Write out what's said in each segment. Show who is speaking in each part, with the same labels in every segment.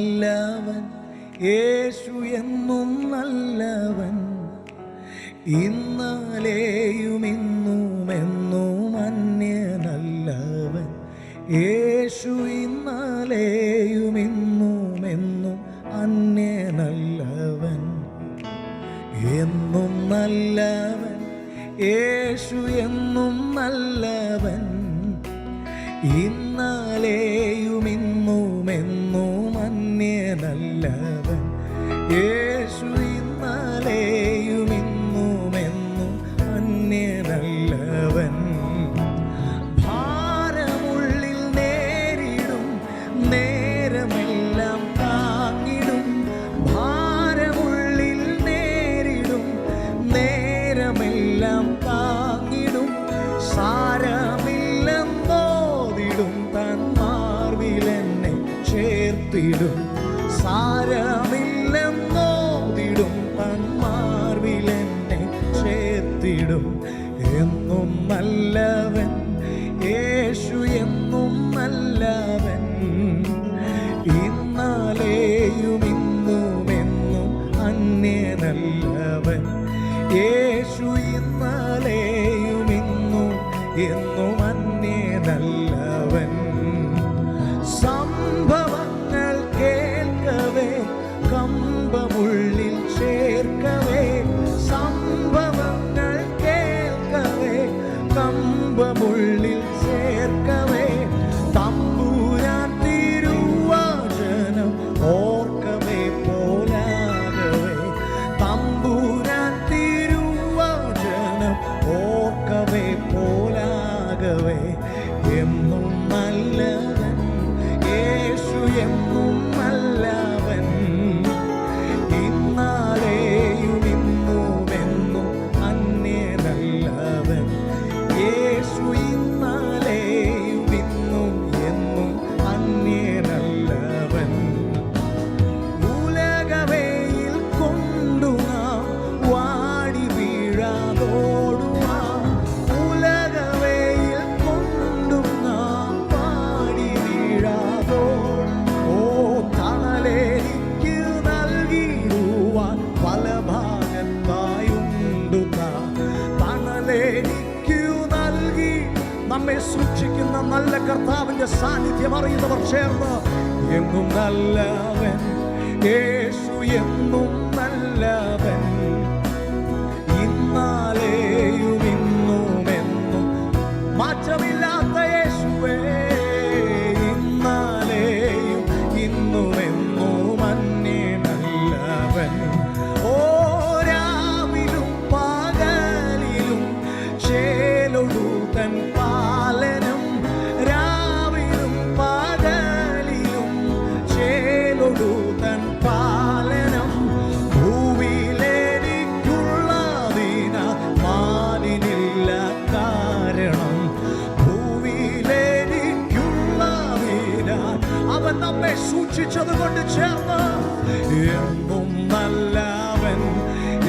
Speaker 1: നല്ലവൻ, യേശു എന്നും നല്ലവൻ. ഇന്നലെയും ഇന്നും എന്നും അന്യനല്ലവൻ. യേശു ഇന്നലെയും ഇന്നും എന്നും അന്യനല്ലവൻ. എന്നും നല്ലവൻ, യേശു എന്നും നല്ലവൻ. ഇന്നലെയും ഇന്നും എന്നും അന്യനല്ലവൻ. യേശു ഇന്നലെയും ഇന്നും എന്നും അന്യനല്ലവൻ. ഭാരമുള്ളിൽ നേരിടും നേരമെല്ലാം താങ്ങിടും. ഭാരമുള്ളിൽ നേരിടും നേരമെല്ലാം താങ്ങിടും. സാരമില്ലെന്നോതിടും തന്മാർവിലെന്നെ ചേർത്തിടും. സാരമില്ലെന്നോതിടും തന്മാർവിലെന്നെ ചേർത്തിടും. എന്നും നല്ലവൻ, യേശു എന്നും നല്ലവൻ. ഇന്നലെയും ഇന്നും എന്നും അന്യനല്ലവൻ. യേശു ഇന്നലെയും ഇന്നും എന്നും അന്യനല്ലവൻ. സംഭവങ്ങൾ കേൾക്കവേ കമ്പമുള്ളിൽ ചേർക്കവേ. സംഭവങ്ങൾ കേൾക്കവേ കമ്പമുള്ളിൽ ചേർക്കവേ. തമ്പുരാൻ തിരുവചനം ഓർക്കവേ പോലാകവേ. തമ്പുരാൻ തിരുവചനം ഓർക്കവേ പോലാകവേ. എന്നും നല്ലവൻ, യേശു എന്നും നല്ലവൻ. ഇന്നലെയും ഇന്നും എന്നും അന്യനല്ലവൻ. യേശു ഇന്നലെയും ഇന്നും എന്നും അന്യനല്ലവൻ. ഉലകവേയിൽ കൊണ്ടു നാം വാടി വീഴാതോടുവാൻ. ഉലകവേയിൽ കൊണ്ടു നാം വാടി വീഴാതോടും. ഓ തണലെനിക്ക് നൽകിടുവാൻ പല ഭാഗത്തായുണ്ടു നാം. തണലെനിക്കു നൽകി നമ്മെ സൂക്ഷിക്കുന്ന നല്ല കർത്താവിന്റെ സാന്നിധ്യം അറിയുന്നവർ ചേർന്ന് എന്നും നല്ലവൻ, യേശു എന്നും നല്ലവൻ. ഇന്നലെയും ഇന്നും എന്നും മാറ്റമില്ലാത്ത യേശുവേ. ഇന്നലെയും ഇന്നും എന്നും അന്യനല്ലവൻ. ഓ രാവിലും പകലിലും ചേലൊടു തൻ പാലനം. രാവിലും പകലിലും ചേലൊടു തൻ പാലനം. ഭൂവിയിലെനിക്കുള്ളതിന മാനിനില്ല കാരണം. ഭൂവിയിലെനിക്കുള്ളതിന അവൻ നമ്മെ സൂക്ഷിച്ചത് കൊണ്ട് ചേർന്ന് എന്നും നല്ലവൻ,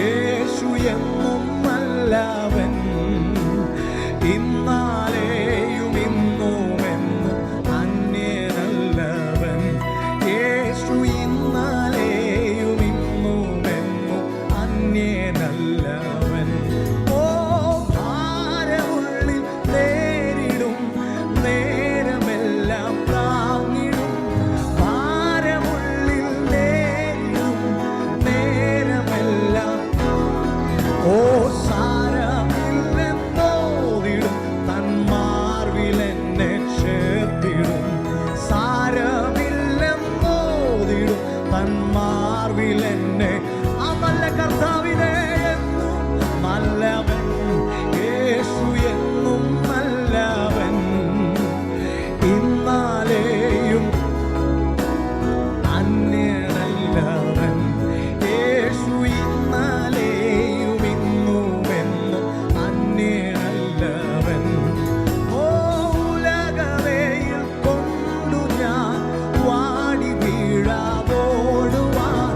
Speaker 1: യേശു എന്നും നല്ലവൻ. ഇന്നലെയും ഇന്നും എന്നും അന്യനല്ലവൻ. യേശു ഇന്നലെയും ഇന്നും എന്നും അന്യനല്ലവൻ. ഓ ഭാരമുള്ളിൽ നേരിടും നേരമെല്ലാം താങ്ങിടും. ഭാരമുള്ളിൽ നേരിടും നേരമെല്ലാം. ഓ സാരമില്ലെന്നോതിടും തന്മാർവിലെന്നെ ചേർത്തിടും. സാരമില്ലെന്നോതിടും തന്മാർവിലെന്നെ. ആ നല്ല കർത്താവിനെ എന്നും നല്ലവൻ, യേശു എന്നും നല്ലവൻ. ഇന്നലെയും അന്യനല്ലവൻ. യേശു ഇന്നലെയും ഇന്നും എന്നും അന്യനല്ലവൻ. ഓ ഉലകവേയിൽ കൊണ്ടു ഞാൻ വാടി വീഴാതോടുവാൻ.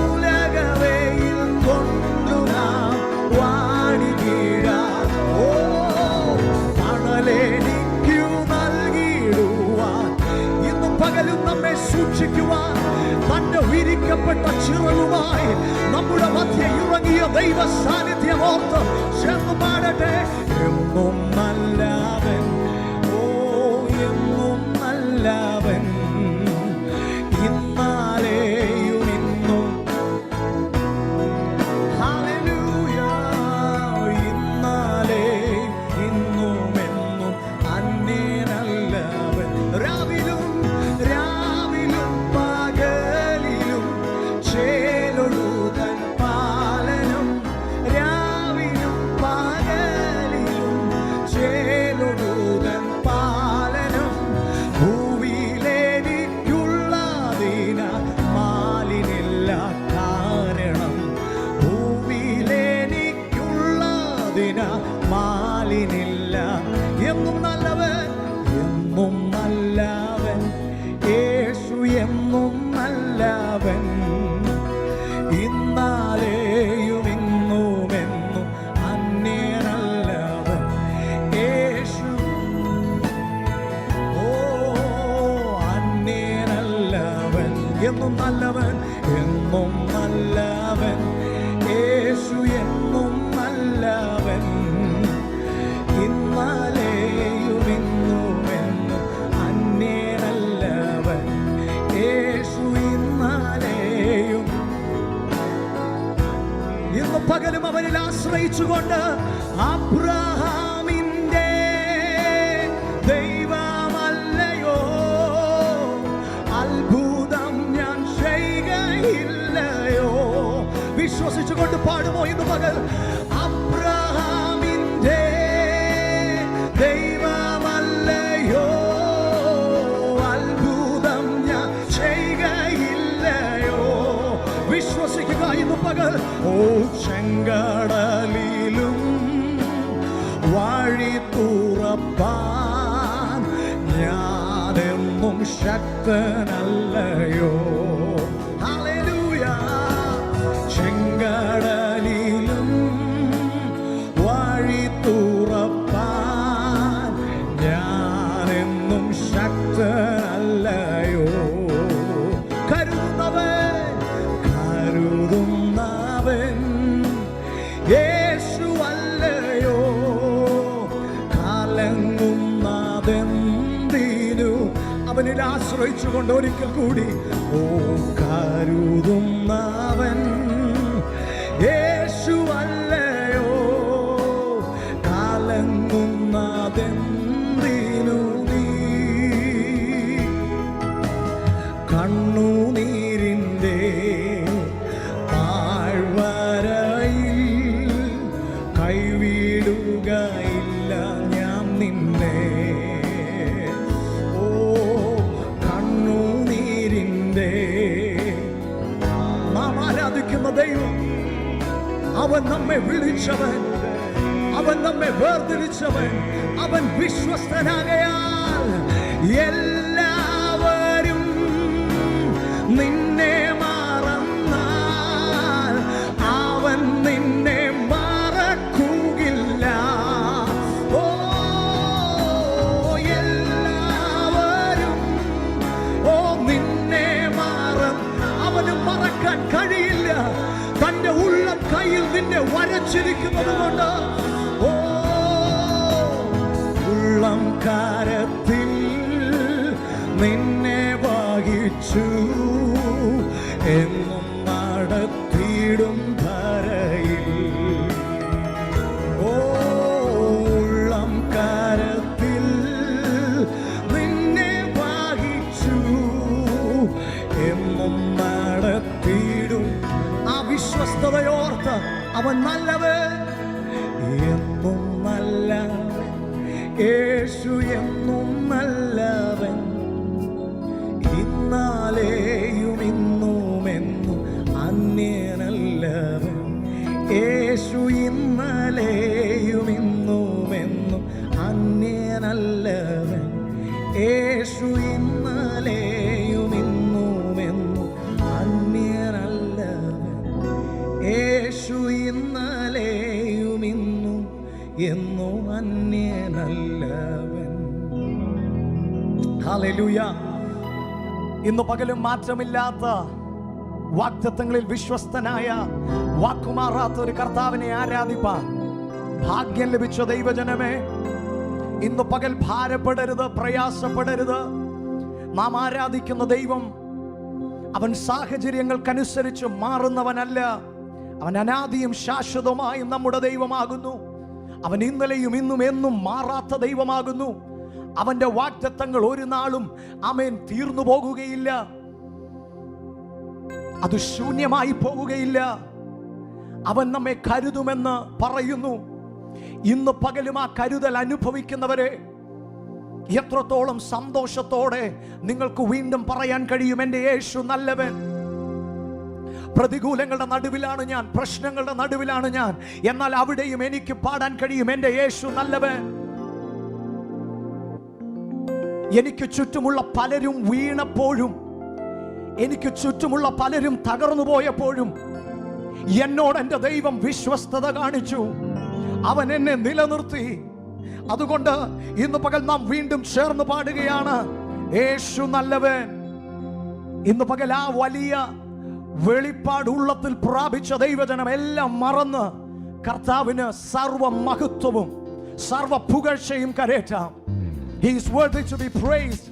Speaker 1: ഉലകവേയിൽ കൊണ്ടു നാം വാടി വീഴാ. ഓ തണലെനിക്കു നൽകിടുവാൻ ഇന്നും പകലും നമ്മെ സൂക്ഷിക്കുവാൻ വിരിക്കപ്പെട്ട ചിറകുമായി നമ്മുടെ മധ്യ ഇറങ്ങിയ ദൈവ സാന്നിധ്യം ഓർത്ത് ചേർന്ന് പാടട്ടെ. എന്നും നല്ലവൻ, ഓ എന്നും നല്ലവൻ, ഇന്നാലെയും ഇന്നും. ഹല്ലേലൂയ. ഇന്നാലെയും ഇന്നും എന്നും അന്യനല്ലവൻ. രാവിലും പകലിലും ചേലൊഴുതൻ പാലനം. രാവിലും പകലിലും ചേലൊഴുതൻ പാലനം. ഭൂവിയിലെനിക്കുള്ളതിന മാലിനില്ല കാരണം. ഭൂവിയിലെനിക്കുള്ളതിന മാലിനില്ല. എന്നും നല്ലവൻ, എന്നും നല്ലവൻ, യേശു എന്നും നല്ലവൻ, ഇന്നാലെയും ഇന്നും എന്നും അന്യനല്ലവൻ. യേശു ഓ അന്യനല്ലവൻ. എന്നും നല്ലവൻ, എന്നും നല്ലവൻ, യേശു എന്നും നല്ലവൻ, ഇന്നാലെയും ഇന്നും എന്നും അന്യനല്ലവൻ. യേശു ഇന്നാലെയും ഇന്ന് പകലും അവനിൽ ആശ്രയിച്ചുകൊണ്ട് അബ്രഹാമിന്റെ ദൈവമല്ലയോ അത്ഭുതം ഞാൻ ചെയ്യുകയില്ലയോ. വിശ്വസിച്ചുകൊണ്ട് പാടുമോ ഇന്ന് പകൽ? അബ്രഹാമിന്റെ ദൈവമല്ലയോ അത്ഭുതം ഞാൻ ചെയ്യുകയില്ലയോ. വിശ്വസിക്കുക ഇന്ന് പകൽ. ഓ ചെങ്കടലിലും വഴി തുറപ്പാൻ ഞാനെന്നും ശക്തനല്ലയോ. ഹല്ലേലൂയ. ചെങ്കടലിലും വഴി തുറപ്പാൻ ഞാനെന്നും ശക്തനല്ലയോ. കരുതുന്നവൻ യേശുവല്ലയോ. കലങ്ങുന്നതെന്തിനു അവനിൽ ആശ്രയിച്ചുകൊണ്ട് ഒരിക്കൽ കൂടി. ഓ കരുതുന്നവൻ യേശുവല്ലയോ. കലങ്ങുന്നതെന്തിനു നീ കണ്ണുനീരിൻ്റെ താഴ്വരയിൽ കൈവിടുകയില്ല ഞാൻ നിന്നെ. ഓ കണ്ണുനീരിൻ്റെ നാം ആരാധിക്കുന്ന ദൈവം, അവൻ നമ്മെ വിളിച്ചവൻ, അവൻ നമ്മെ വേർതിരിച്ചവൻ, അവൻ വിശ്വസ്തനാകയാൽ എല്ലാവരും നിന്നെ മറന്നാൽ അവൻ നിന്നെ മറക്കുകയില്ല. ഓ എല്ലാവരും ഓ നിന്നെ അവന് മറക്കാൻ കഴിയില്ല. തന്റെ ഉള്ളം കയ്യിൽ നിന്നെ വരച്ചിരിക്കുന്നത് കൊണ്ട് ഓ ഉള്ളം കരത്തിൽ നിന്നെ വഹിച്ചു എന്നും നടത്തിയിടും ധരയിൽ. ഓ ഉള്ളം കരത്തിൽ നിന്നെ വഹിച്ചു എന്നും നടത്തിയിടും. ആ വിശ്വസ്തയോർത്ത് അവൻ നല്ലവൻ, എന്നും നല്ലവൻ, യേശു എന്നും നല്ലവൻ, ഇന്നാലെയും ഇന്നും എന്നും അന്യനല്ലവൻ. യേശു ഇന്നലെയും ഇന്നും എന്നും അന്യനല്ലവൻ. യേശു ഇന്നലെയും ഇന്നും എന്നും അന്യനല്ലവൻ. യേശു ഇന്നലെയും ഇന്നും എന്നും അന്യനല്ലവൻ. ഹല്ലേലൂയ. ഇന്ന് പകലും മാറ്റമില്ലാത്ത
Speaker 2: വാഗ്ദത്തങ്ങളിൽ വിശ്വസ്തനായ വാക്കുമാറാത്ത ഒരു കർത്താവിനെ ആരാധിപ്പാൻ ഭാഗ്യം ലഭിച്ച ദൈവജനമേ, ഇന്ന് പകൽ ഭാരപ്പെടരുത്, പ്രയാസപ്പെടരുത്. നാം ആരാധിക്കുന്ന ദൈവം അവൻ സാഹചര്യങ്ങൾക്കനുസരിച്ച് മാറുന്നവനല്ല. അവൻ അനാദിയും ശാശ്വതമായും നമ്മുടെ ദൈവമാകുന്നു. അവൻ ഇന്നലെയും ഇന്നും എന്നും മാറാത്ത ദൈവമാകുന്നു. അവന്റെ വാഗ്ദത്തങ്ങൾ ഒരു നാളും ആമേൻ തീർന്നു പോകുകയില്ല, അത് ശൂന്യമായി പോകുകയില്ല. അവൻ നമ്മെ കരുതുമെന്ന് പറയുന്നു. ഇന്ന് പകലും ആ കരുതൽ അനുഭവിക്കുന്നവരെ എത്രത്തോളം സന്തോഷത്തോടെ നിങ്ങൾക്ക് വീണ്ടും പറയാൻ കഴിയും, എൻ്റെ യേശു നല്ലവൻ. പ്രതികൂലങ്ങളുടെ നടുവിലാണ് ഞാൻ, പ്രശ്നങ്ങളുടെ നടുവിലാണ് ഞാൻ, എന്നാൽ അവിടെയും എനിക്ക് പാടാൻ കഴിയും, എൻ്റെ യേശു നല്ലവൻ. എനിക്ക് ചുറ്റുമുള്ള പലരും വീണപ്പോഴും, എനിക്ക് ചുറ്റുമുള്ള പലരും തകർന്നു പോയപ്പോഴും എന്നോട് എൻ്റെ ദൈവം വിശ്വസ്തത കാണിച്ചു. അവൻ എന്നെ നിലനിർത്തി. അതുകൊണ്ട് ഇന്ന് പകൽ നാം വീണ്ടും ചേർന്ന് പാടുകയാണ്, യേശു നല്ലവൻ. ഇന്ന് പകൽ ആ വലിയ വെളിപ്പാട് ഉള്ളത്തിൽ പ്രാപിച്ച ദൈവജനം എല്ലാം മറന്ന് കർത്താവിന് സർവ മഹത്വവും സർവ പുകഴ്ചയും കരേറ്റാം. He is worthy to be praised.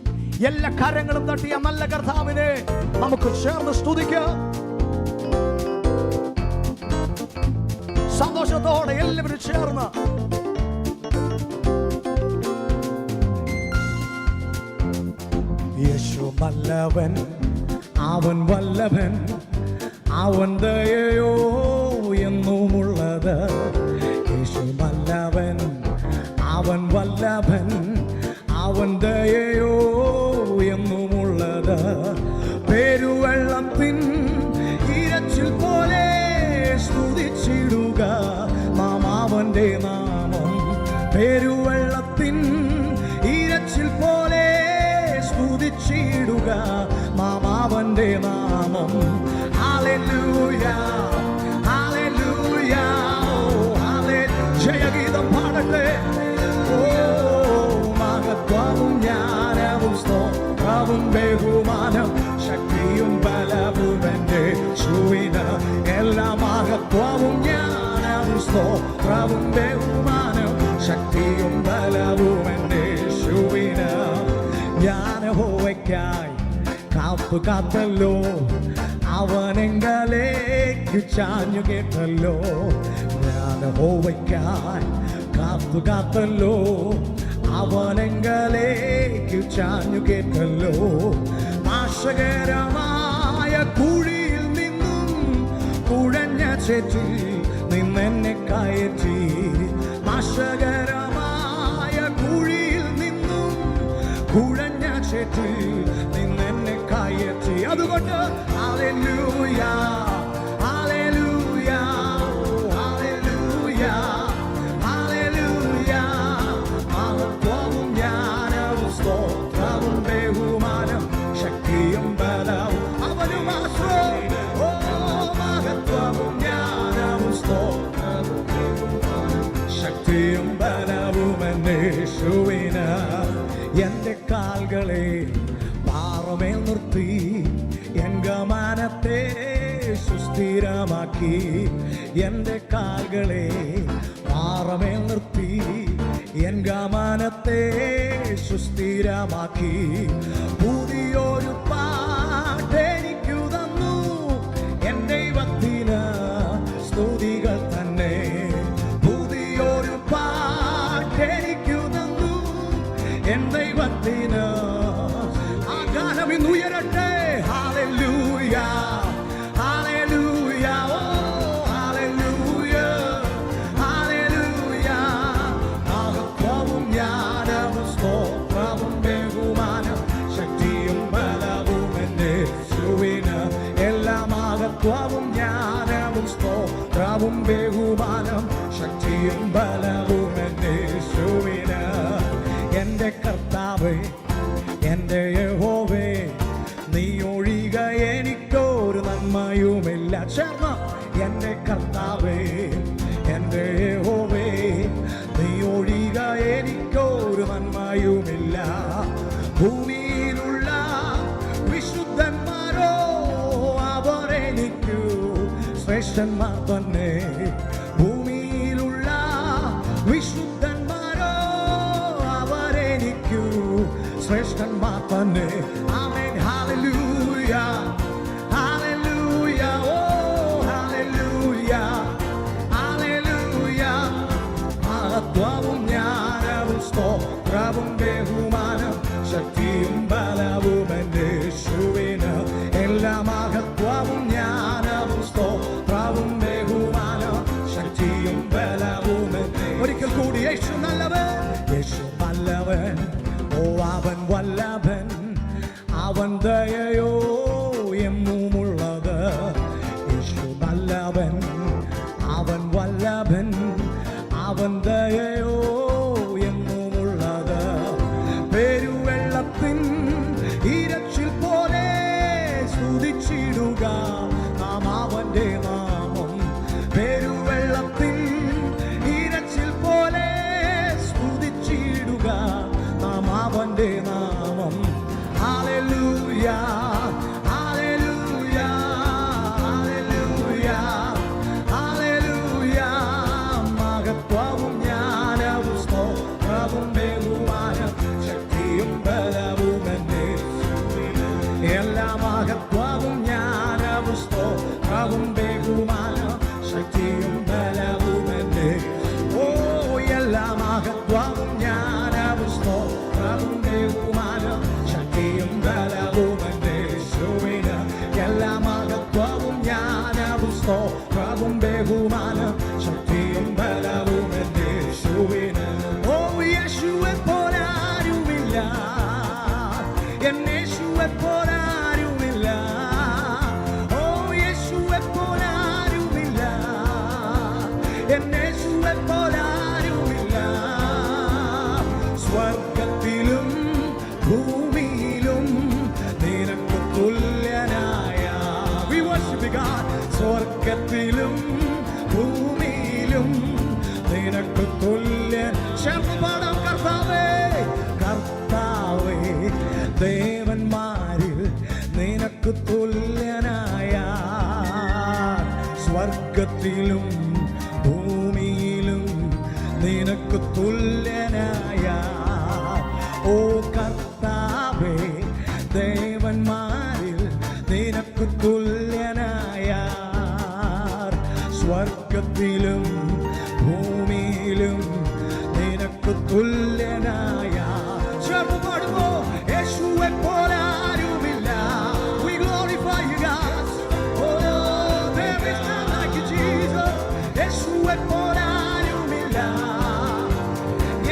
Speaker 2: എല്ലാ കരങ്ങളും തട്ടിയ നല്ല കർത്താവിനെ നമുക്ക് ചേർന്ന് സ്തുതിക്കാം. സന്തോഷത്തോടെ എല്ലാവരും ചേർന്ന് യേശു നല്ലവൻ, അവൻ വല്ലഭൻ, അവൻ ദയയോ എന്നുമുള്ളത്. യേശു നല്ലവൻ, അവൻ വല്ലഭൻ, അവൻ ദയയോ എന്നുമുള്ളത്. പെരുവെള്ളത്തിൻ ഇരച്ചിൽ പോലെ സ്തുതിച്ചിടുക നാം അവന്റെ നാമം. പെരുവെള്ളത്തിൻ ഇരച്ചിൽ പോലെ സ്തുതിച്ചിടുക നാം അവന്റെ നാമം. ഹല്ലേലൂയ, ഹല്ലേലൂയ, ജയഗീതം പാടട്ടെ. മഹത്വവും ജ്ഞാനവും സ്തോത്രവും ബഹുമാനം ശക്തിയും ബലവും എൻ്റെ യേശുവിന്. എല്ലാ മഹത്വവും ജ്ഞാനവും സ്തോത്രവും ബഹുമാനം ശക്തിയും ബലവും എൻ്റെ യേശുവിന്. ഞാൻ യഹോവയ്ക്കായി കാത്തു കാത്തല്ലോ, അവനെങ്കലേക്ക് ചാഞ്ഞു കേട്ടല്ലോ. ഞാൻ യഹോവയ്ക്കായി കാത്തു കാത്തല്ലോ, അവനെങ്കലേക്ക് ചാഞ്ഞു കേട്ടല്ലോ. നാശകരമായ കുഴിയിൽ നിന്നും കുഴഞ്ഞ ചേറ്റിൽ നിന്നെന്നെ കയറ്റി. നാശകരമായ കുഴിയിൽ നിന്നും കുഴഞ്ഞ ചേറ്റിൽ നിന്നെന്നെ കയറ്റി. അതുകൊണ്ട് ഹല്ലേലൂയ, ഹല്ലേലൂയ, ഹല്ലേലൂയ, ഹല്ലേലൂയ. മഹത്വവും ജ്ഞാനവും സ്തോത്രവും ബഹുമാനം ശക്തിയും ബലവും അവനും ആശ്രയം. മഹത്വവും ജ്ഞാനവും സ്തോത്രവും ശക്തിയും ബലവും എൻ്റെ യേശുവിന്. എൻ്റെ കാൽകളെ പാറമേൽ നിർത്തി എൻ ഗമനത്തെ സുസ്ഥിരമാക്കി. എൻ്റെ കാൽകളെ പാറമേൽ നിർത്തി എൻ ഗമനത്തെ സുസ്ഥിരമാക്കി. പുതിയൊരു പാട്ടെനിക്കു തന്നു എൻ ദൈവത്തിന് സ്തുതികൾ തന്നെ. പുതിയൊരു പാട്ടെനിക്കു തന്നു എൻ ദൈവത്തിന്. ആ ഗാനം ഇന്ന് ഉയരട്ടെ. ഹല്ലേലൂയ, ഹല്ലേലൂയ, ഓ ഹല്ലേലൂയ, ഹല്ലേലൂയ. മഹത്വവും ജ്ഞാനവും സ്തോത്രവും ബഹുമാനം ശക്തിയും ബലവും എൻ്റെ യേശുവിന്. എല്ലാ മഹത്വവും ജ്ഞാനവും സ്തോത്രവും ബഹുമാനം ശക്തിയും ബലവും എൻ്റെ യേശുവിന്. എൻ്റെ കർത്താവേ, എൻ്റെ യഹോവേ, നീ ഒഴിക എനിക്കൊരു നന്മയുമില്ല. ചേർന്ന് എൻ്റെ കർത്താവേ, എൻ്റെ യഹോവേ, നീ ഒഴിക എനിക്കൊരു നന്മയുമില്ല. ഭൂമിയിലുള്ള വിശുദ്ധന്മാരോ അവരെ
Speaker 1: ശ്രേഷ്ഠന്മാർ തന്നെ ഭൂമിയിലുള്ള വിശുദ്ധന്മാരോ അവരെനിക്കു ശ്രേഷ്ഠന്മാർ തന്നെ. ആമേൻ. ഹല്ലേലൂയ ഹല്ലേലൂയ ഓ ഹല്ലേലൂയ ഹല്ലേലൂയ. മഹത്വവും ജ്ഞാനവും സ്തോത്രവും ബഹുമാനം ശക്തിയും ബലവും എൻ്റെ യേശുവിന്. എല്ലാ മഹത്വവും ജ്ഞാനവും സ്തോത്രവും ബഹുമാനം ശക്തിയും ബലവും എൻ്റെ. ഒരിക്കൽ കൂടി യേശു നല്ലവൻ, യേശു നല്ലവൻ, ഓ അവൻ വല്ലഭൻ, അവൻ ദയയോ എന്നുമുള്ളത്. യേശു നല്ലവൻ, അവൻ വല്ലഭൻ, അവൻ ദയയോ എന്നുമുള്ളത്. പെരുവെള്ളത്തിൻ ഇരച്ചിൽ പോലെ സ്തുതിച്ചിടുക നാം അവന്റെ നാമം. പെരുവെള്ളത്തിൻ ഇരച്ചിൽ പോലെ സ്തുതിച്ചിടുക നാം അവന്റെ നാമം. Hallelujah hallelujah hallelujah hallelujah. മഹത്വവും ജ്ഞാനവും സ്തോത്രവും ബഹുമാനം ശക്തിയും ബലവും എൻ്റെ യേശുവിന്. എല്ലാ മഹത്വവും ജ്ഞാനവും സ്തോത്രവും ബഹുമാനം ശക്തിയും ബലവും എൻ്റെ. ഓ എല്ലാ മഹത്വവും ജ്ഞാനവും സ്തോത്രവും ബഹുമാനം ശക്തിയും ബലവും എൻ്റെ യേശുവിന്. എല്ലാ മഹത്വവും ജ്ഞാനവും സ്തോത്രവും ബഹുമാനം ശക്തിയും ബലവും എൻ്റെ യേശുവിന്. ഓ യേശുവെ പോലാരുമില്ല, എന്നേശുവെ പോലാരുമില്ല. ഓ യേശുവെ പോലാരുമില്ല, എന്നേശുവെ പോലാരുമില്ല. സ്വർഗത്തിലും ഭൂമിയിലും നിനക്ക് തുല്യനായ. We worship God. സ്വർഗത്തിലും ഭൂമിയിലും നിനക്ക് തുല്യൻ. ശർമ്മപാടം കർത്താവേ, കർത്താവേ, ദേവന്മാരിൽ നിനക്ക് തുല്യനായ. സ്വർഗത്തിലും ഭൂമിയിലും നിനക്ക് തുല്യനായ. ഓ കർത്താവേ, ദേവന്മാരിൽ നിനക്ക് തുല്യനായ. സ്വർഗത്തിലും ഭൂമിയിലും നിനക്ക് തുല്യനായ. ചേർന്ന് പാടുമോ? യേശുവെ പോലാരുമില്ല. We glorify you guys. Oh, there is none like you, Jesus. യേശുവെ പോലാരുമില്ല,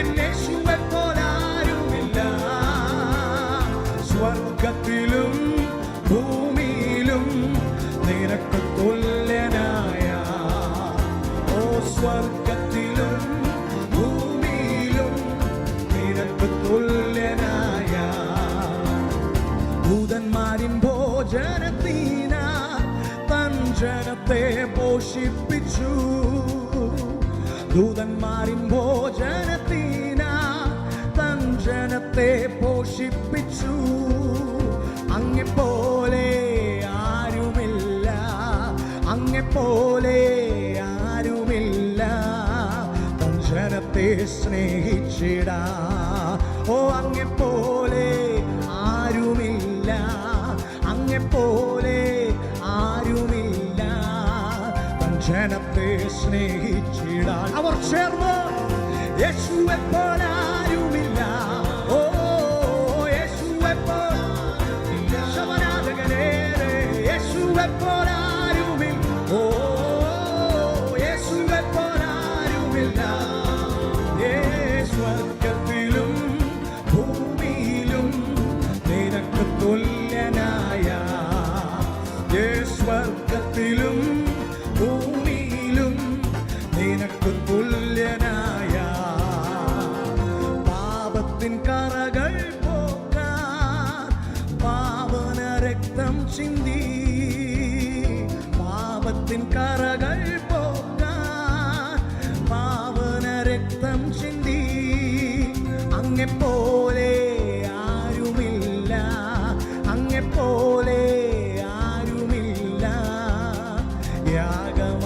Speaker 1: എന്നേശുവെ പോലാരുമില്ല. സ്വർഗത്തിലും ഭൂമിയിലും നിനക്ക് തുല്യനായ. ഓ സ്വർഗത്തിലും ഭൂമിയിലും നിനക്ക് തുല്യനായ. ദൂതന്മാരിൻ ഭോജനത്തിന തൻ ജനത്തെ പോഷിപ്പിച്ചു. ദൂതന്മാരിൻ ഭോജനത്തിന തൻ ജനത്തെ പോഷിപ്പിച്ചു. അങ്ങെപ്പോലെ ആരുമില്ല, അങ്ങെപ്പോലെ ആരുമില്ല തൻ ജനത്തെ സ്നേഹിച്ചിടാ. ഓ അങ്ങെപ്പോലെ ആരുമില്ല, അങ്ങെപ്പോലെ ആരുമില്ല തൻ ജനത്തെ സ്നേഹിച്ചിടാൻ. അവർ ചേർന്ന് യേശുവെ പോലാരുമില്ല. ഓ യേശുവെ പോലാരുമില്ല. ശമനാഥകനേരെ യേശുവെ പോലാരുമില്ല. ഓ യേശുവെ പോലാരുമില്ല. സ്വർഗത്തിലും ഭൂമിയിലും നിനക്ക് തുല്യനായ. സ്വർഗത്തിലും ഭൂമിയിലും നിനക്ക് തുല്യനായ. പാപത്തിൻ കറകൾ പോക്കാൻ പാവന രക്തം ചിന്തി. പാപത്തിൻ കറകൾ പോക്കാൻ പാവന രക്തം ചിന്തി. അങ്ങെപ്പോലെ ആരുമില്ല, അങ്ങെപ്പോലെ ആരുമില്ല. യാഗമ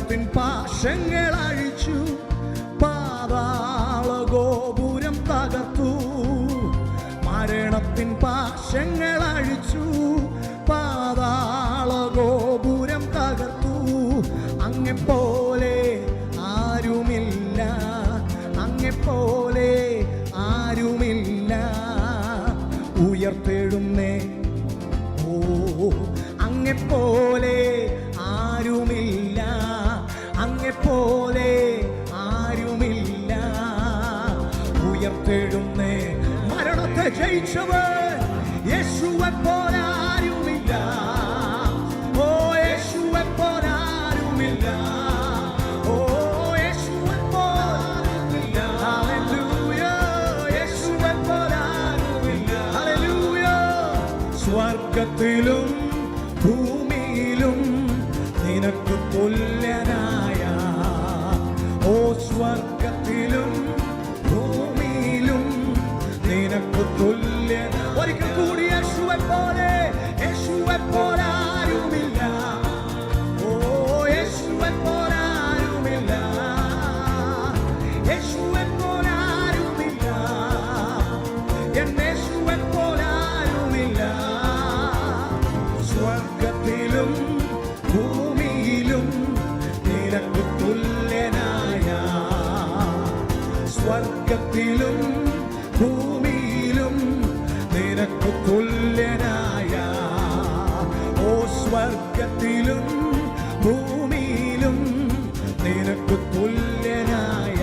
Speaker 1: മരണത്തിൻ പാശങ്ങൾ അഴിച്ചു, പാതാള ഗോപുരം തകർത്തു. മരണത്തിൻ പാശങ്ങൾ അഴിച്ചു, പാതാള ഗോപുരം തകർത്തു. അങ്ങെപ്പോലെ ആരുമില്ല, അങ്ങെപ്പോലെ ആരുമില്ല. ഉയർത്തെഴുന്നേ, ഓ അങ്ങെപ്പോലെ ആരുമില്ല, അങ്ങെപ്പോലെ ആരുമില്ല. ഉയർത്തെഴുന്നേ, മരണത്തെ ജയിച്ചവൻ യേശുവെപ്പോലെ ആരുമില്ല. ഓ യേശുവെപ്പോലെ ആരുമില്ല, ഓ യേശുവെപ്പോലെ ആരുമില്ല. ഹല്ലേലൂയ, യേശുവെപ്പോലെ ആരുമില്ല. ഹല്ലേലൂയ. സ്വർഗ്ഗത്തിലും ഭൂമിയിലും നിനക്ക് തുല്യനായ, ഓ സ്വർഗ്ഗത്തിലും ഭൂമിയിലും നിനക്ക് തുല്യൻ. ഒരിക്കൽ കൂടി യേശുവെപ്പോലെ, യേശുവെപ്പോലെ ആരുമില്ല. ഓ യേശുവെപ്പോലെ ആരുമില്ല, യേശുവെപ്പോലെ ആരുമില്ല. എൻ യേശുവെപ്പോലെ ആരുമില്ല. സ്വർഗ്ഗത്തിലും ഭൂമിയിലും നിനക്ക് തുല്യനായ, സ്വർഗ്ഗത്തിലും ഭൂമിയിലും നിനക്ക് തുല്യനായ, ഓ സ്വർഗ്ഗത്തിലും ഭൂമിയിലും നിനക്ക് തുല്യനായ,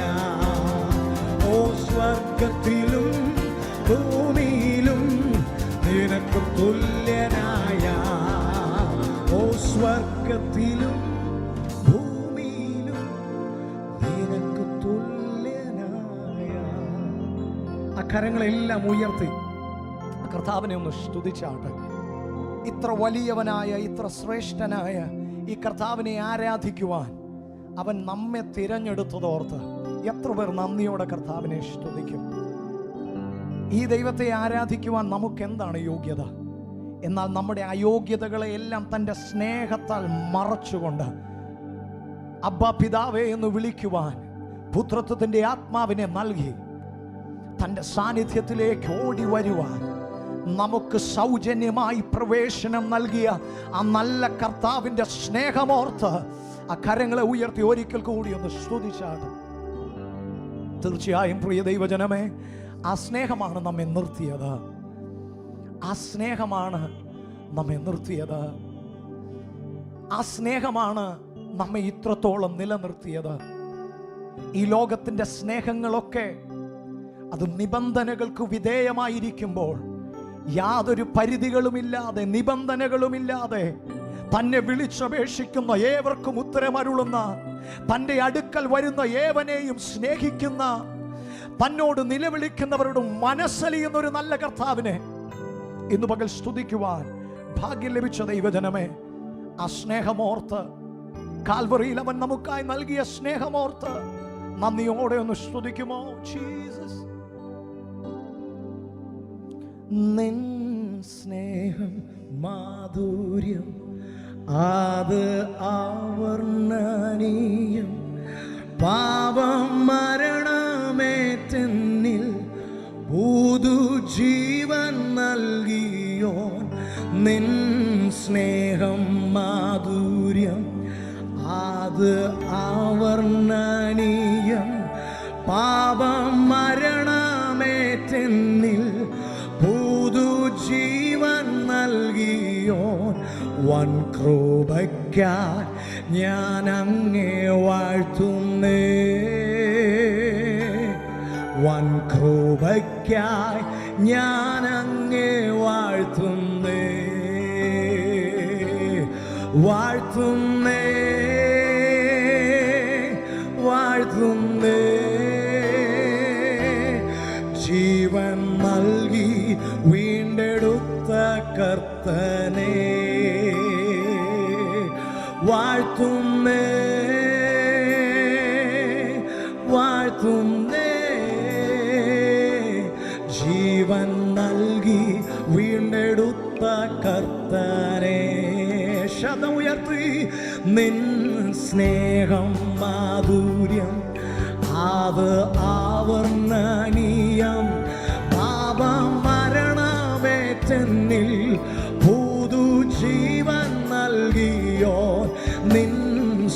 Speaker 1: ഓ സ്വർഗ്ഗത്തിലും ഭൂമിയിലും നിനക്ക് തുല്യനായ, ഓ സ്വർഗ്ഗത്തിലും ഭൂമിയിലും നിനക്ക് തുല്യനായ. ആ കരങ്ങളെല്ലാം ഉയർത്തി കർത്താവിനെ ഒന്ന് സ്തുതിച്ചാട്ടെ. ഇത്ര വലിയവനായ, ഇത്ര ശ്രേഷ്ഠനായ ഈ കർത്താവിനെ ആരാധിക്കുവാൻ അവൻ നമ്മെ തിരഞ്ഞെടുത്തതോർത്ത് എത്ര പേർ നന്ദിയോടെ കർത്താവിനെ സ്തുതിക്കും. ഈ ദൈവത്തെ ആരാധിക്കുവാൻ നമുക്ക് എന്താണ് യോഗ്യത? എന്നാൽ നമ്മുടെ അയോഗ്യതകളെ എല്ലാം തൻ്റെ സ്നേഹത്താൽ മറച്ചുകൊണ്ട് അബ്ബാ പിതാവേ എന്ന് വിളിക്കുവാൻ പുത്രത്വത്തിൻ്റെ ആത്മാവിനെ നൽകി തൻ്റെ സാന്നിധ്യത്തിലേക്ക് ഓടി വരുവാൻ നമുക്ക് സൗജന്യമായി പ്രവേശനം നൽകിയ ആ നല്ല കർത്താവിൻ്റെ സ്നേഹമോർത്ത് ആ കരങ്ങളെ ഉയർത്തി ഒരിക്കൽ കൂടി ഒന്ന് സ്തുതിച്ചാണ്. തീർച്ചയായും പ്രിയ ദൈവജനമേ, ആ സ്നേഹമാണ് നമ്മെ നിർത്തിയത്. ആ സ്നേഹമാണ് നമ്മെ നിർത്തിയത്. ആ സ്നേഹമാണ് നമ്മെ ഇത്രത്തോളം നിലനിർത്തിയത്. ഈ ലോകത്തിൻ്റെ സ്നേഹങ്ങളൊക്കെ അത് നിബന്ധനകൾക്ക് വിധേയമായിരിക്കുമ്പോൾ, യാതൊരു പരിധികളുമില്ലാതെ, നിബന്ധനകളുമില്ലാതെ തന്നെ വിളിച്ചപേക്ഷിക്കുന്ന ഏവർക്കും ഉത്തരമരുളുന്ന, തൻ്റെ അടുക്കൽ വരുന്ന ഏവനെയും സ്നേഹിക്കുന്ന, തന്നോട് നിലവിളിക്കുന്നവരോട് മനസ്സലിയുന്ന ഒരു നല്ല കർത്താവിനെ ഇന്ന് പകൽ സ്തുതിക്കുവാൻ ഭാഗ്യം ലഭിച്ച ദൈവജനമേ, ആ സ്നേഹമോർത്ത്, കാൽവറിയിൽ അവൻ നമുക്കായി നൽകിയ സ്നേഹമോർത്ത് നന്ദിയോടെ ഒന്ന് സ്തുതിക്കുമോ? ജീസസ്, നിൻ സ്നേഹം മാധുര്യം അത് ആവർണ്ണനീയം, പാപം മരണമേറ്റെന്നിൽ പുതുജീവൻ നൽകിയോൻ. നിൻ സ്നേഹം മാധുര്യം അത് ആവർണ്ണനീയം, പാപം മരണമേറ്റെന്നിൽ പുതുജീവൻ നൽകിയോൻ. വൻ കൃപയ്ക്കായി ഞാൻ അങ്ങേ വാഴ്ത്തുന്നേ, വൻ കൃപയ്ക്കായി ഞാൻ അങ്ങേ വാഴ്ത്തുന്നേ, വാഴ്ത്തുന്നേ, വാഴ്ത്തുന്നേ. ജീവൻ നൽകി വീണ്ടെടുത്ത കർത്തനെ വാഴ്ത്തുന്നേ, വാഴ്ത്തുന്നേ. ജീവൻ നൽകി വീണ്ടെടുത്ത കർത്തനെ. ശബ്ദം ഉയർത്തി, നിൻ
Speaker 2: സ്നേഹം മാധുര്യം അത് ആവർണ്ണനീയം. പാപമരണമേറ്റെന്നിൽ പുതുജീവൻ നൽകിയോ നിൻ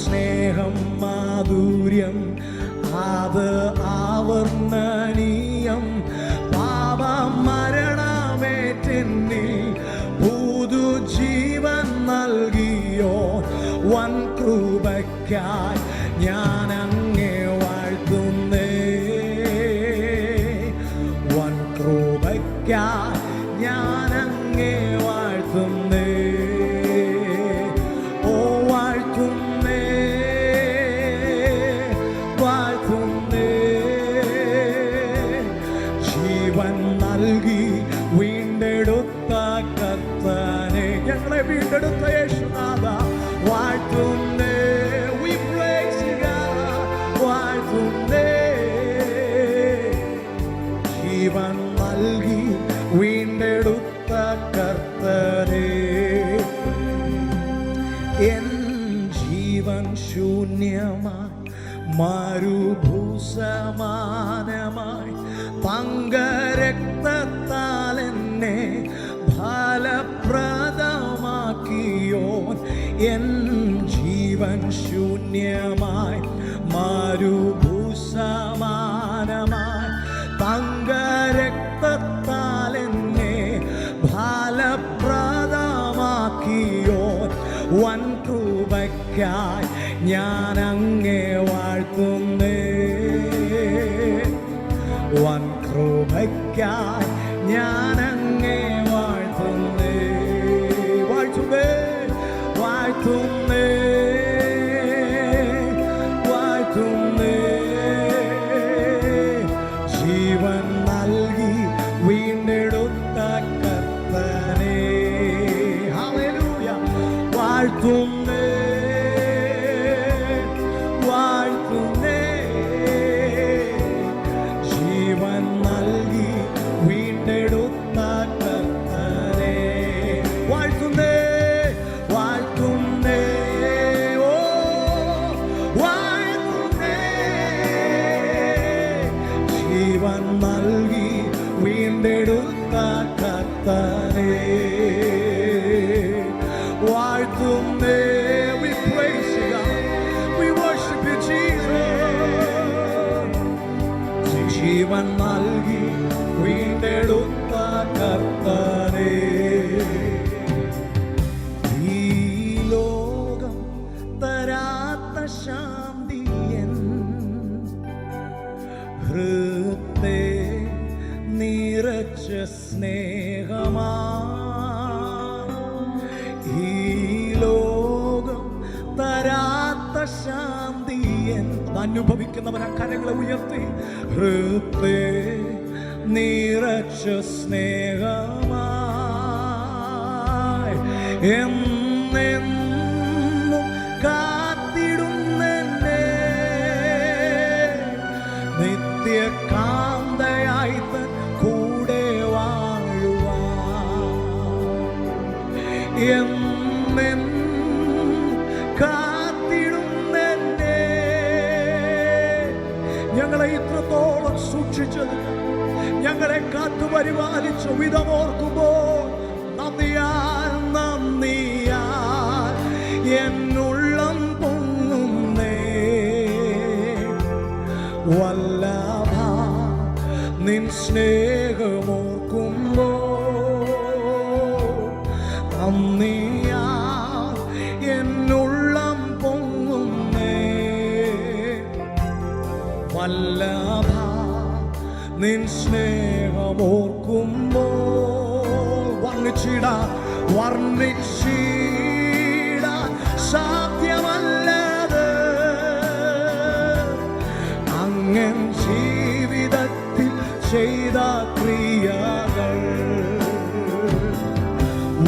Speaker 2: സ്നേഹം മാധുര്യം അത് ആവർണ്ണനീയം. പാപമരണമേറ്റെന്നിൽ പുതുജീവൻ നൽകിയോ വൻ കൃപയ്ക്കായി ഞാൻ അങ്ങേ വാഴ്ത്തുന്നേ. വൻ കൃപയ്ക്കായി ഞാൻ അങ്ങേ വാഴ്ത്തുന്നേ. ഓ വാഴ്ത്തുന്നേ, വാഴ്ത്തുന്നേ. ജീവൻ നൽകി വീണ്ടെടുത്ത കർത്താനെ, ഞങ്ങളെ വീണ്ടെടുത്ത യേശുനാഥ വാഴ്ത്തുന്നേ. We praise you God, വാഴ്ത്തുന്നേ. ജീവൻ നൽകി വീണ്ടെടുത്ത കർത്താനെ. എൻ ജീവൻ ശൂന്യമായി മരുഭൂസമാനമായി തങ്കരക്തത്താൽ എന്നെ ഫലപ്രദമാക്കിയോൻ. എൻ ജീവൻ ശൂന്യമായി മരുഭൂസമാനമായി തങ്കരക്തത്താൽ എന്നെ ഫലപ്രദമാക്കിയോൻ. വൻ കൃപയ്ക്കായി ഞാൻ അങ്ങേ വാഴ്ത്തുന്നേ. വൻ കൃപയ്ക്കായി ഞാൻ അങ്ങേ വാഴ്ത്തുന്നേ. വാഴ്ത്തുന്നേ, വാഴ്ത്തുന്നേ, വാഴ്ത്തുന്നേ. ജീവൻ നൽകി വീണ്ടെടുത്ത കർത്താനെ. ഹല്ലേലൂയ. വാഴ്ത്തുന്നേ, വാഴ്ത്തുന്നേ. ജീവൻ നൽകി വീണ്ടെടുത്ത കർത്താനെ. വാഴ്ത്തുന്നേ, വാഴ്ത്തുന്നേ. ഓ വാഴ്ത്തുന്നേ. ജീവൻ നൽകി വീണ്ടെടുത്ത കർത്താനെ. വാഴ്ത്തുന്നേ. We praise you God, we worship you Jesus. ജീവൻ നൽകി വീണ്ടെടുത്ത കർത്താനെ. ഈ ലോകം തരാത്ത ശാന്തിയൻ ഹൃദേ നിറച്ച സ്നേഹമാ. ഈ ലോകം തരാത്ത ശാന്തിയൻ അനുഭവിക്കുന്നവൻ ആ കരങ്ങളെ ഉയർത്തി. ഹൃദേ നിറച്ച സ്നേഹമായി എന്നെന്നും കാത്തിടുന്നെന്നെ. നിത്യകാന്തയായി തൻ കൂടെ വാഴുവാൻ എന്നെന്നും കാത്തിടുന്നെന്നെ. ഞങ്ങളെ ഇത്രത്തോളം സൂക്ഷിച്ചത്, ഞങ്ങളെ കാത്തുപരിപാലിച്ച വിധമോർക്കുമ്പോൾ നന്ദിയാൽ നന്ദിയാൽ എന്നുള്ളം പൊങ്ങുന്നേ. വല്ലഭ നിൻ സ്നേഹമോർക്കുമ്പോൾ നന്ദിയാൽ എന്നുള്ളം പൊങ്ങുന്നേ. വല്ലഭ നിൻ സ്നേഹമോർക്കുമ്പോൾ വർണ്ണിച്ചിടാൻ വർണ്ണിച്ചിടാൻ സാധ്യമല്ലത് അങ്ങൻ ജീവിതത്തിൽ ചെയ്ത ക്രിയകൾ.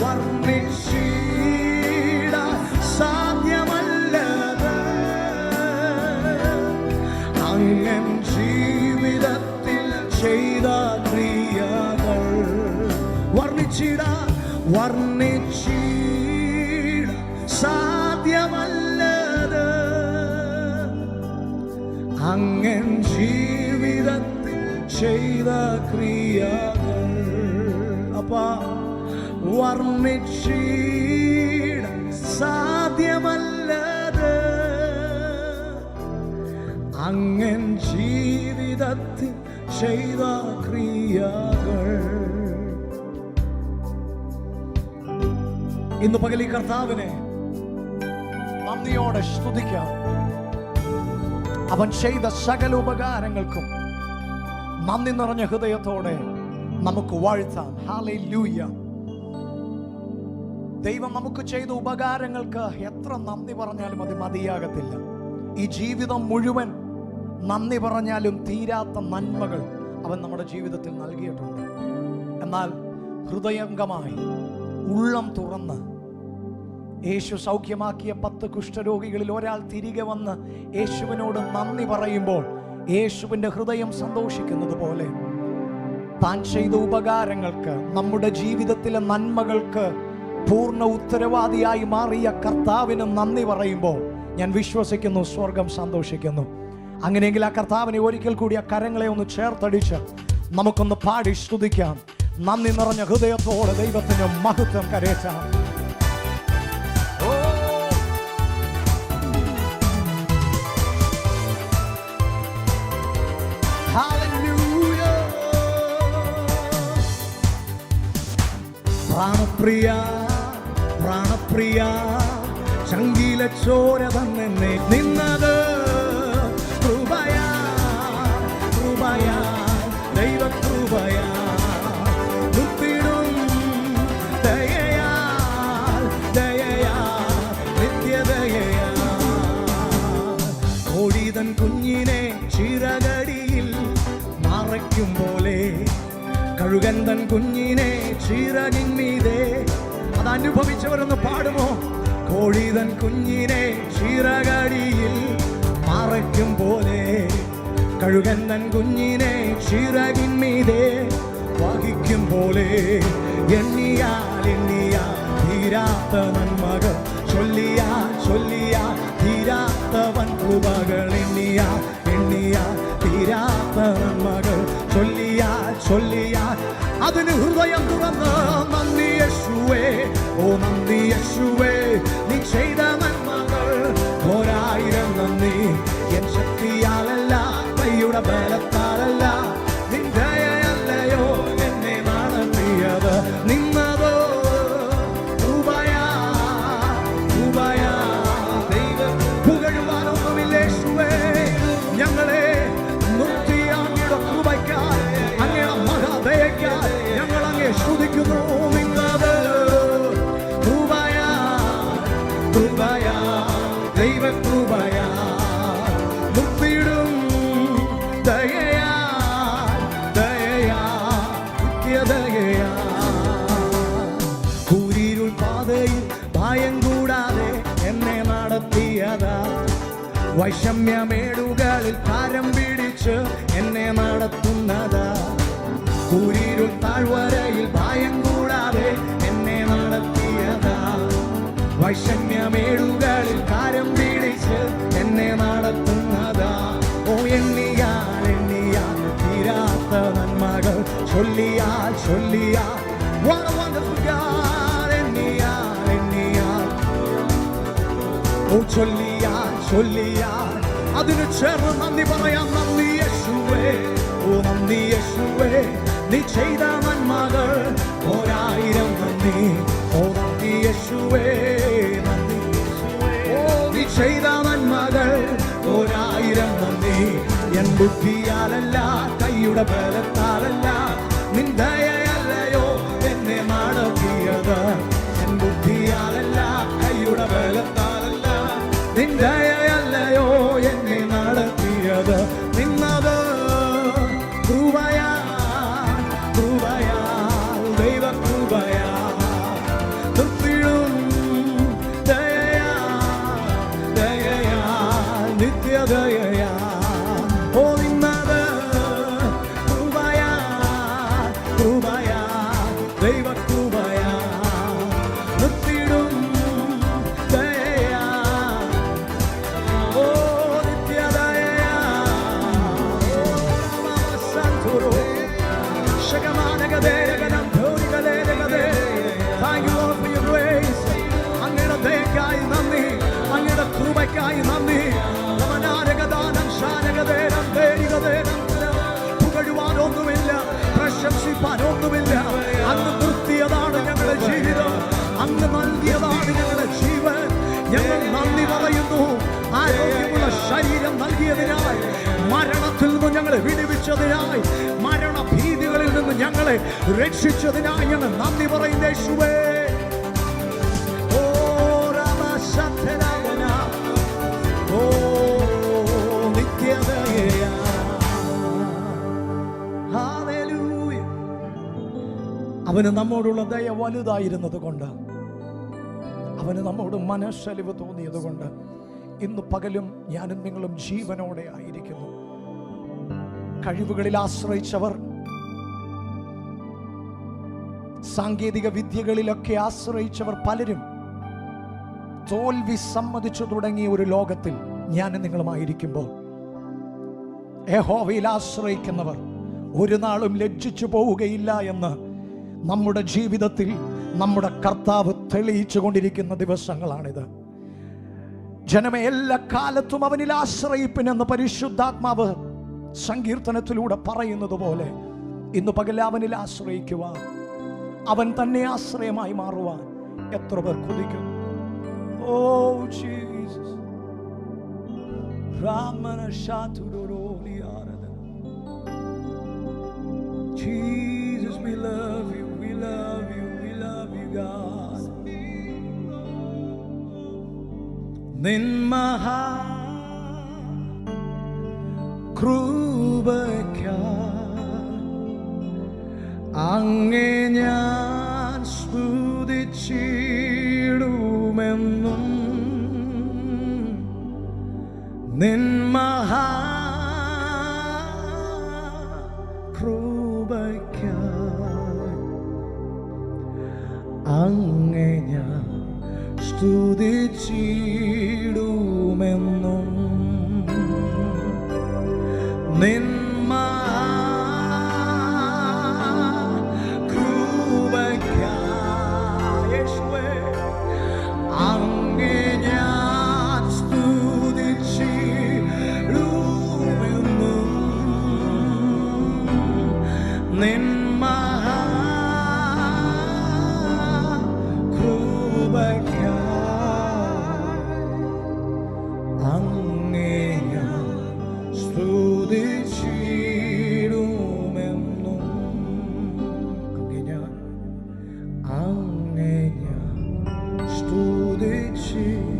Speaker 2: വർണ്ണിച്ചിടാൻ സാധ്യമല്ലത് അങ്ങൻ ജീവിതത്തിൽ ചെയ്ത ക്രിയകൾ. വർണ്ണിച്ചിടാൻ വർണ്ണിച്ചിടാൻ സാധ്യമല്ലത്
Speaker 1: അങ്ങൻ ജീവിതത്തിൽ ചെയ്ത ക്രിയകൾ അപ്പാ വർണ്ണിച്ചിടാൻ സാധ്യമല്ലത്. അങ്ങൻ ജീവിതത്തിൽ ചെയ്ത ക്രിയകൾ. ഇന്ന് പകൽ ഈ കർത്താവിനെ
Speaker 2: നന്ദിയോടെ സ്തുതിക്കാം. അവൻ ചെയ്ത സകല ഉപകാരങ്ങൾക്കും നന്ദി നിറഞ്ഞ ഹൃദയത്തോടെ നമുക്ക് വാഴ്ത്താം. ഹല്ലേലൂയ. ദൈവം നമുക്ക് ചെയ്ത ഉപകാരങ്ങൾക്ക് എത്ര നന്ദി പറഞ്ഞാലും അത് മതിയാകത്തില്ല. ഈ ജീവിതം മുഴുവൻ നന്ദി പറഞ്ഞാലും തീരാത്ത നന്മകൾ അവൻ നമ്മുടെ ജീവിതത്തിൽ നൽകിയിട്ടുണ്ട്. എന്നാൽ ഹൃദയംഗമായി ഉള്ളം തുറന്ന് യേശു സൗഖ്യമാക്കിയ 10 കുഷ്ഠരോഗികളിൽ ഒരാൾ തിരികെ വന്ന് യേശുവിനോട് നന്ദി പറയുമ്പോൾ യേശുവിൻ്റെ ഹൃദയം സന്തോഷിക്കുന്നത് പോലെ താൻ ചെയ്ത ഉപകാരങ്ങൾക്ക്, നമ്മുടെ ജീവിതത്തിലെ നന്മകൾക്ക് പൂർണ്ണ ഉത്തരവാദിയായി മാറിയ കർത്താവിന് നന്ദി പറയുമ്പോൾ ഞാൻ വിശ്വസിക്കുന്നു സ്വർഗം സന്തോഷിക്കുന്നു. അങ്ങനെയെങ്കിൽ ആ കർത്താവിനെ ഒരിക്കൽ കൂടി ആ കരങ്ങളെ ഒന്ന് ചേർത്തടിച്ച് നമുക്കൊന്ന് പാടി സ്തുതിക്കാം. നന്ദി നിറഞ്ഞ ഹൃദയത്തോടെ ദൈവത്തിന് മഹത്വം കരേറ്റാം.
Speaker 1: പ്രാണപ്രിയ പ്രാണപ്രിയ ചങ്കില ചോര തന്നെ നിന്നത് കൃപയാ കൃപയാ ദൈവ കൃപയാ മുത്തിടും ദയയാ ദയയാ നിത്യദയയാ. കോടിതൻ കുഞ്ഞിനെ ചിറകടിയിൽ മറയ്ക്കും പോലെ കഴുകൻ തൻ കുഞ്ഞിനെ ചിറകിന്മീതെ. അതനുഭവിച്ചവരൊന്ന് പാടുമോ? കോഴിതൻ കുഞ്ഞിനെ ചിറകടിയിൽ മറയ്ക്കും പോലെ കഴുകൻ തൻ കുഞ്ഞിനെ ചിറകിന്മീതെ വഹിക്കും പോലെ എണ്ണിയാൽ എണ്ണിയാൽ തീരാത്ത നന്മകൾ ചൊല്ലിയാൽ ചൊല്ലിയാൽ തീരാത്തവൻ കൃപകൾ എണ്ണിയാൽ എണ്ണിയാൽ തീരാത്ത നന്മകൾ ചൊല്ലിയാൽ ചൊല്ലിയാൽ അതിന് ഹൃദയം തുറന്ന് നന്ദി യേശുവേ, ഓ നന്ദി യേശുവേ, നീ ചെയ്ത നന്മകൾ 1000 നന്ദി. എൻ ശക്തിയാലല്ല, കൈയുടെ ബലത്താലല്ല, നിൻ ദയയല്ലയോ എന്നെ നടത്തിയത്. നിന്നതോ കൃപയാ കൃപയാ ദൈവ. പുകഴുവാനൊന്നുമില്ല യേശുവേ, ഞങ്ങളെ നിർത്തിയ അങ്ങയുടെ കൃപയ്ക്കായി, അങ്ങയുടെ മഹാദയയ്ക്കായി ഞങ്ങൾ അങ്ങേ സ്തുതിക്കുന്നു. നിന്നത് കൃപയാ കൃപയാ ദൈവ കൃപയാ മുത്തിടും ദയയാ ദയയാ നിത്യദയയാ. കൂരിരുൾ പാതയിൽ ഭയം കൂടാതെ എന്നെ നടത്തിയതാ. വൈഷമ്യമേടുകളിൽ കാരം പിടിച്ച് എന്നെ നടത്തുന്നതാ. കൂരിരുൾ താഴ്വരയിൽ ഭയം കൂടാതെ എന്നെ നടത്തിയതാ. വൈഷമ്യമേടുകളിൽ കാരം പിടിച്ച് എന്നെ നടത്തുന്നതാ. ഓ എണ്ണിയാൽ എണ്ണിയാൽ തീരാത്ത നന്മകൾ ചൊല്ലിയാൽ ചൊല്ലിയാൽ എണ്ണിയാൽ എണ്ണിയാൽ ഓ ചൊല്ലിയാൽ ചൊല്ലിയാൽ അതിന് ചേർന്ന് നന്ദി പറയാം. നന്ദി യേശുവേ, ഓ നന്ദി യേശുവേ, നീ ചെയ്ത നന്മകൾ 1000 നന്ദി. ഓ നന്ദി യേശുവേ, നന്ദി യേശുവേ, ഓ നീ ചെയ്ത നന്മകൾ 1000 നന്ദി. എൻ ബുദ്ധിയാലല്ല, കൈയുടെ ബലത്താലല്ല, നിൻ ദയയല്ലയോ എന്നെ നടത്തിയത്. എൻ ബുദ്ധിയാലല്ല, കൈയുടെ ബലത്താലല്ല, നിൻ ദയയല്ലയോ എന്നെ നടത്തിയത്. നിന്നത് കൃപയാ കൃപയാ ദൈവ കൃപയാ നിർത്തിടും ദയയാ ദയയാ നിത്യദയയാ. ഓ നിന്നത് കൃപയാ കൃപയാ ദൈവ കൃപയാ നിർത്തിടും ദയയാ. ഓ നിത്യദയയാ ശരീരം നൽകിയതിനായി, മരണത്തിൽ നിന്ന് ഞങ്ങളെ വിടുവിച്ചതിനായി, മരണഭീതികളിൽ നിന്ന് ഞങ്ങളെ രക്ഷിച്ചതിനായി ഞങ്ങൾ നന്ദി പറയുന്ന യേശുവേ. ഓ രാമശാന്തനായന, ഓ നിത്യദയ. ഹല്ലേലൂയ. അവന് നമ്മോടുള്ള ദയ വലുതായിരുന്നത് കൊണ്ട്, അവന് നമ്മോട് മനസ്സലിവ് തോന്നിയത് കൊണ്ട് ഇന്ന് പകലും ഞാനും നിങ്ങളും ജീവനോടെ ആയിരിക്കുന്നു. കഴിവുകളിൽ ആശ്രയിച്ചവർ, സാങ്കേതിക വിദ്യകളിലൊക്കെ ആശ്രയിച്ചവർ പലരും തോൽവി സമ്മതിച്ചു തുടങ്ങിയ ഒരു ലോകത്തിൽ ഞാനും നിങ്ങളുമായിരിക്കുമ്പോൾ, യഹോവയിൽ ആശ്രയിക്കുന്നവർ ഒരു നാളും ലജ്ജിച്ചു പോവുകയില്ല എന്ന് നമ്മുടെ ജീവിതത്തിൽ നമ്മുടെ കർത്താവ് തെളിയിച്ചു കൊണ്ടിരിക്കുന്ന ദിവസങ്ങളാണിത്. ജനമേ, എല്ലാ കാലത്തും അവനിൽ ആശ്രയിപ്പിനെന്ന് പരിശുദ്ധാത്മാവ് സങ്കീർത്തനത്തിലൂടെ പറയുന്നത് പോലെ ഇന്ന് പകൽ അവനിൽ ആശ്രയിക്കുവാൻ, അവൻ തന്നെ ആശ്രയമായി മാറുവാൻ എത്ര പേർ കൊതിക്കുന്നു. Oh Jesus, Jesus, we love you, we love you, we love you, God. നിൻ മഹാകൃപയ്ക്കായി അങ്ങേ ഞാൻ സ്തുതിച്ചിടുമെന്നും, നിൻ മഹാകൃപയ്ക്കായി അങ്ങേ ഞാൻ സ്തുതിച്ചിടുമെന്നും, നിൻ മഹാകൃപയ്ക്കായി യേശുവേ അങ്ങേ ഞാൻ സ്തുതിച്ചിടുമെന്നും, നിൻ അങ്ങേ ഞാൻ സ്തുതിച്ചിടുമെന്നും, അങ്ങേ ഞാൻ സ്തുതിച്ചിടുമെന്നും.